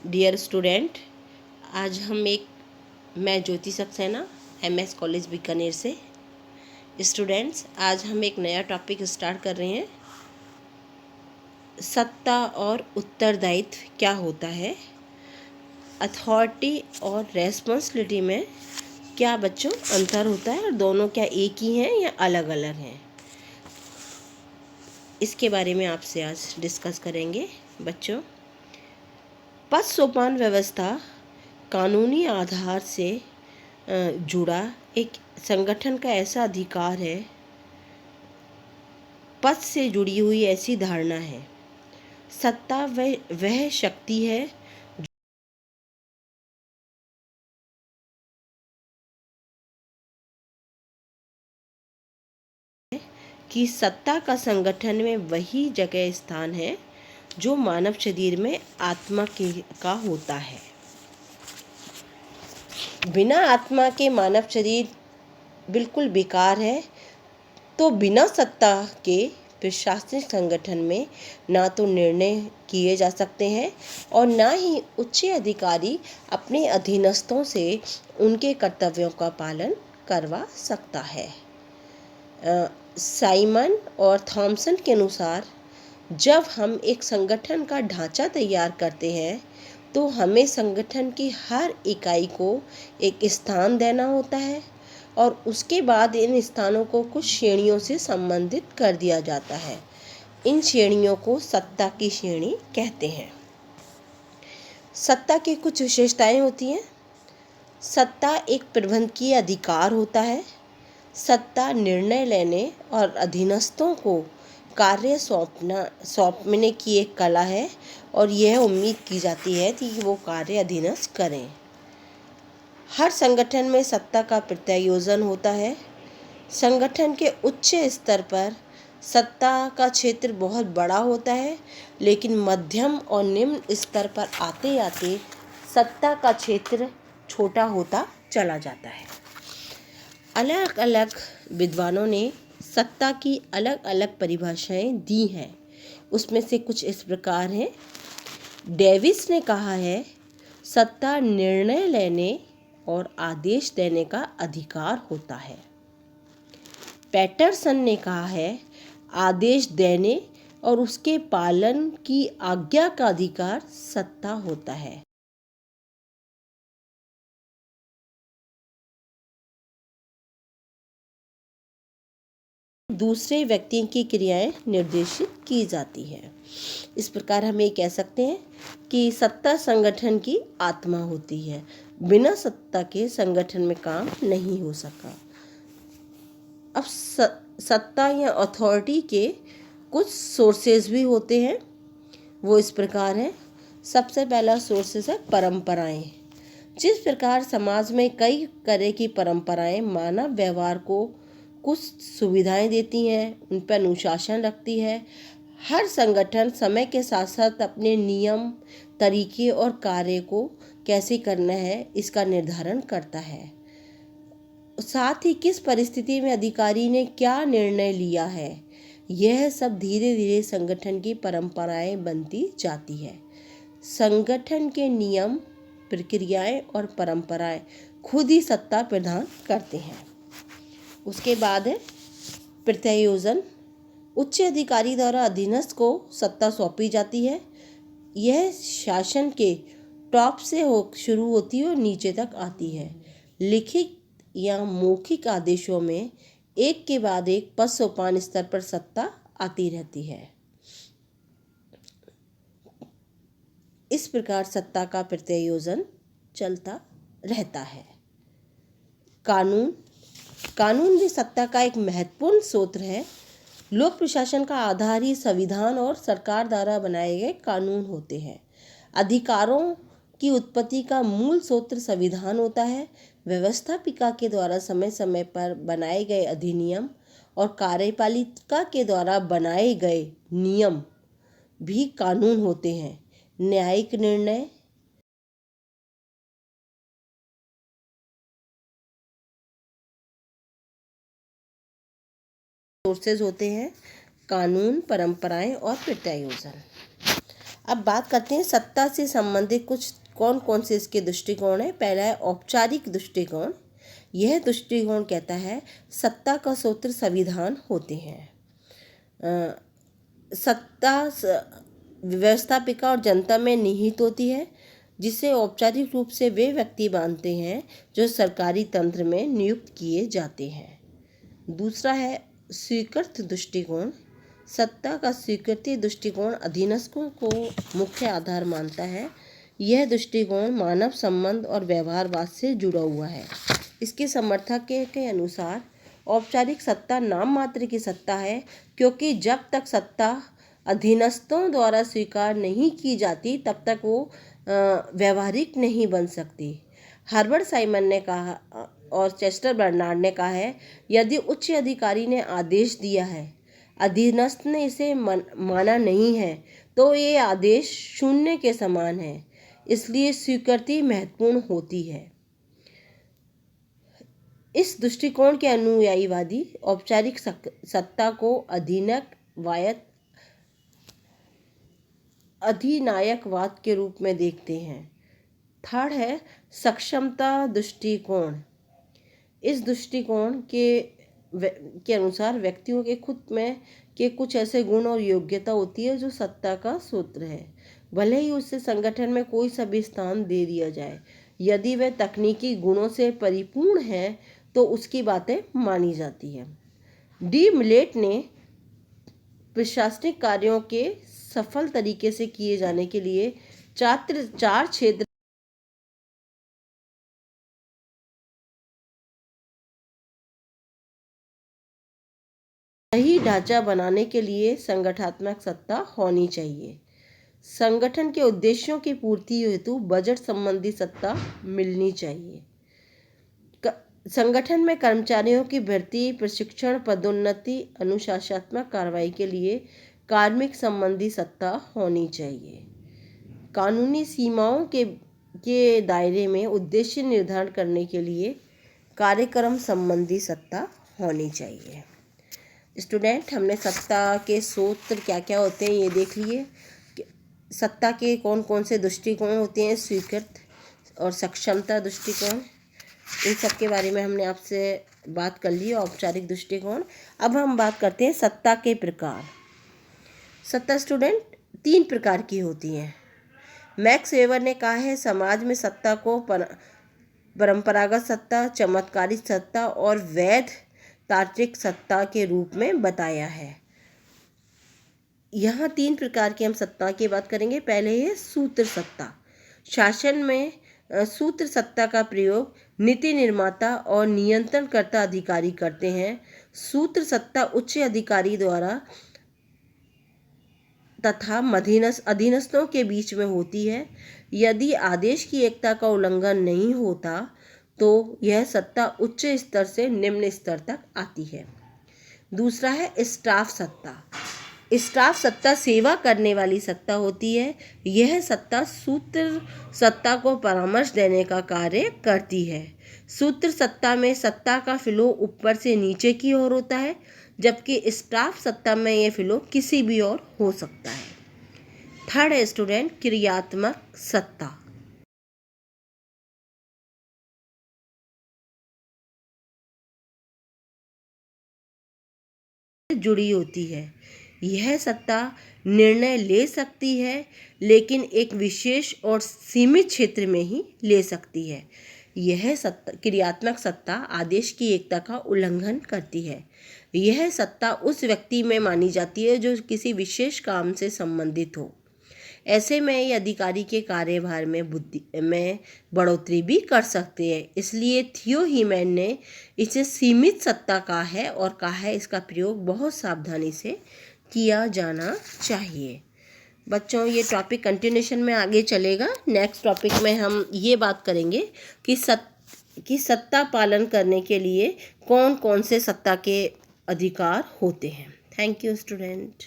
Dear student, आज मैं ज्योति Saxena MS college Bikaner से। स्टूडेंट्स, आज हम एक नया टॉपिक स्टार्ट कर रहे हैं। सत्ता और उत्तरदायित्व क्या होता है, अथॉरिटी और रेस्पॉन्सिबिलिटी में क्या बच्चों अंतर होता है और दोनों क्या एक ही हैं या अलग अलग हैं, इसके बारे में आपसे आज डिस्कस करेंगे। बच्चों, पद सोपान व्यवस्था कानूनी आधार से जुड़ा एक संगठन का ऐसा अधिकार है, पद से जुड़ी हुई ऐसी धारणा है। सत्ता वह शक्ति है कि सत्ता का संगठन में वही जगह स्थान है जो मानव शरीर में आत्मा का होता है। बिना आत्मा के मानव शरीर बिल्कुल बेकार है। तो बिना सत्ता के प्रशासनिक संगठन में ना तो निर्णय किए जा सकते हैं और ना ही उच्च अधिकारी अपने अधीनस्थों से उनके कर्तव्यों का पालन करवा सकता है। साइमन और थॉमसन के अनुसार जब हम एक संगठन का ढांचा तैयार करते हैं तो हमें संगठन की हर इकाई को एक स्थान देना होता है और उसके बाद इन स्थानों को कुछ श्रेणियों से संबंधित कर दिया जाता है। इन श्रेणियों को सत्ता की श्रेणी कहते हैं। सत्ता की कुछ विशेषताएं होती हैं। सत्ता एक प्रबंधकीय अधिकार होता है। सत्ता निर्णय लेने और अधीनस्थों को कार्य सौंपने की एक कला है और यह उम्मीद की जाती है कि वो कार्य अधीनस्थ करें। हर संगठन में सत्ता का प्रत्यायोजन होता है। संगठन के उच्च स्तर पर सत्ता का क्षेत्र बहुत बड़ा होता है, लेकिन मध्यम और निम्न स्तर पर आते आते सत्ता का क्षेत्र छोटा होता चला जाता है। अलग अलग विद्वानों ने सत्ता की अलग अलग परिभाषाएं दी हैं। उसमें से कुछ इस प्रकार हैं। डेविस ने कहा है, सत्ता निर्णय लेने और आदेश देने का अधिकार होता है। पैटरसन ने कहा है, आदेश देने और उसके पालन की आज्ञा का अधिकार सत्ता होता है। दूसरे व्यक्ति की क्रियाएं निर्देशित की जाती है। इस प्रकार हम ये कह सकते हैं कि सत्ता संगठन की आत्मा होती है। बिना सत्ता के संगठन में काम नहीं हो सका। अब सत्ता या अथॉरिटी के कुछ सोर्सेज भी होते हैं। वो इस प्रकार हैं। सबसे पहला सोर्सेज है परंपराएं। जिस प्रकार समाज में कई तरह की परंपराएं मानव व्यवहार को कुछ सुविधाएं देती हैं, उन पर अनुशासन रखती है। हर संगठन समय के साथ साथ अपने नियम, तरीके और कार्य को कैसे करना है इसका निर्धारण करता है। साथ ही किस परिस्थिति में अधिकारी ने क्या निर्णय लिया है, यह सब धीरे धीरे संगठन की परंपराएं बनती जाती है। संगठन के नियम, प्रक्रियाएं और परंपराएं खुद ही सत्ता प्रदान करते हैं। उसके बाद है प्रत्यायोजन। उच्च अधिकारी द्वारा अधीनस्थ को सत्ता सौंपी जाती है। यह शासन के टॉप से शुरू होती है और नीचे तक आती है। लिखित या मौखिक आदेशों में एक के बाद एक पद सोपान स्तर पर सत्ता आती रहती है। इस प्रकार सत्ता का प्रत्यायोजन चलता रहता है। कानून भी सत्ता का एक महत्वपूर्ण स्रोत है। लोक प्रशासन का आधार ही संविधान और सरकार द्वारा बनाए गए कानून होते हैं। अधिकारों की उत्पत्ति का मूल स्रोत संविधान होता है। व्यवस्थापिका के द्वारा समय समय पर बनाए गए अधिनियम और कार्यपालिका के द्वारा बनाए गए नियम भी कानून होते हैं। न्यायिक निर्णय, सोर्सेज होते हैं कानून, परंपराएं और प्रत्यायोजन। अब बात करते हैं सत्ता से संबंधित कुछ कौन कौन से इसके दृष्टिकोण है। पहला है औपचारिक दृष्टिकोण। यह दृष्टिकोण कहता है सत्ता का सूत्र संविधान होते हैं। सत्ता व्यवस्थापिका और जनता में निहित होती है, जिसे औपचारिक रूप से वे व्यक्ति मानते हैं जो सरकारी तंत्र में नियुक्त किए जाते हैं। दूसरा है स्वीकृत दृष्टिकोण। सत्ता का स्वीकृति दृष्टिकोण अधीनस्थों को मुख्य आधार मानता है। यह दृष्टिकोण मानव संबंध और व्यवहारवाद से जुड़ा हुआ है। इसके समर्थक के अनुसार औपचारिक सत्ता नाम मात्र की सत्ता है, क्योंकि जब तक सत्ता अधीनस्थों द्वारा स्वीकार नहीं की जाती तब तक वो व्यवहारिक नहीं बन सकती। हर्बर्ट साइमन ने कहा और चेस्टर बर्नार्ड ने कहा है, यदि उच्च अधिकारी ने आदेश दिया है, अधीनस्थ ने इसे माना नहीं है, तो ये आदेश शून्य के समान है। इसलिए स्वीकृति महत्वपूर्ण होती है। इस दृष्टिकोण के अनुयायीवादी औपचारिक सत्ता को अधिनायकवाद के रूप में देखते हैं। थर्ड है सक्षमता दृष्टिकोण। इस दृष्टिकोण के अनुसार व्यक्तियों के खुद में के कुछ ऐसे गुण और योग्यता होती है जो सत्ता का सूत्र है, भले ही उससे संगठन में कोई सा भी स्थान दे दिया जाए। यदि वह तकनीकी गुणों से परिपूर्ण है तो उसकी बातें मानी जाती है। डी मिलेट ने प्रशासनिक कार्यों के सफल तरीके से किए जाने के लिए चार क्षेत्र सही ढांचा बनाने के लिए संगठनात्मक सत्ता होनी चाहिए। संगठन के उद्देश्यों की पूर्ति हेतु बजट संबंधी सत्ता मिलनी चाहिए। संगठन में कर्मचारियों की भर्ती, प्रशिक्षण, पदोन्नति, अनुशासनात्मक कार्रवाई के लिए कार्मिक संबंधी सत्ता होनी चाहिए। कानूनी सीमाओं के दायरे में उद्देश्य निर्धारण करने के लिए कार्यक्रम संबंधी सत्ता होनी चाहिए। स्टूडेंट, हमने सत्ता के सूत्र क्या क्या होते हैं ये देख लिए। सत्ता के कौन कौन से दृष्टिकोण होते हैं, स्वीकृत और सक्षमता दृष्टिकोण, इन सब के बारे में हमने आपसे बात कर ली, औपचारिक दृष्टिकोण। अब हम बात करते हैं सत्ता के प्रकार। सत्ता स्टूडेंट 3 प्रकार की होती हैं। मैक्स वेबर ने कहा है समाज में सत्ता को परंपरागत सत्ता, चमत्कारिक सत्ता और वैध तार्किक सत्ता के रूप में बताया है। यहाँ 3 प्रकार की हम सत्ता की बात करेंगे। पहले है सूत्र सत्ता। शासन में सूत्र सत्ता का प्रयोग नीति निर्माता और नियंत्रणकर्ता अधिकारी करते हैं। सूत्र सत्ता उच्च अधिकारी द्वारा तथा अधीनस्थों के बीच में होती है। यदि आदेश की एकता का उल्लंघन नहीं होता तो यह सत्ता उच्च स्तर से निम्न स्तर तक आती है। दूसरा है स्टाफ सत्ता। स्टाफ सत्ता सेवा करने वाली सत्ता होती है। यह सत्ता सूत्र सत्ता को परामर्श देने का कार्य करती है। सूत्र सत्ता में सत्ता का फ्लो ऊपर से नीचे की ओर होता है, जबकि स्टाफ सत्ता में यह फ्लो किसी भी ओर हो सकता है। थर्ड है स्टूडेंट क्रियात्मक सत्ता। जुड़ी होती है। यह सत्ता निर्णय ले सकती है, लेकिन एक विशेष और सीमित क्षेत्र में ही ले सकती है। यह सत्ता क्रियात्मक सत्ता आदेश की एकता का उल्लंघन करती है। यह सत्ता उस व्यक्ति में मानी जाती है जो किसी विशेष काम से संबंधित हो। ऐसे में ये अधिकारी के कार्यभार में बढ़ोतरी भी कर सकते हैं। इसलिए थियो हीमैन ने इसे सीमित सत्ता कहा है और कहा है इसका प्रयोग बहुत सावधानी से किया जाना चाहिए। बच्चों, ये टॉपिक कंटिन्यूशन में आगे चलेगा। नेक्स्ट टॉपिक में हम ये बात करेंगे कि सत्ता पालन करने के लिए कौन कौन से सत्ता के अधिकार होते हैं। Thank you student.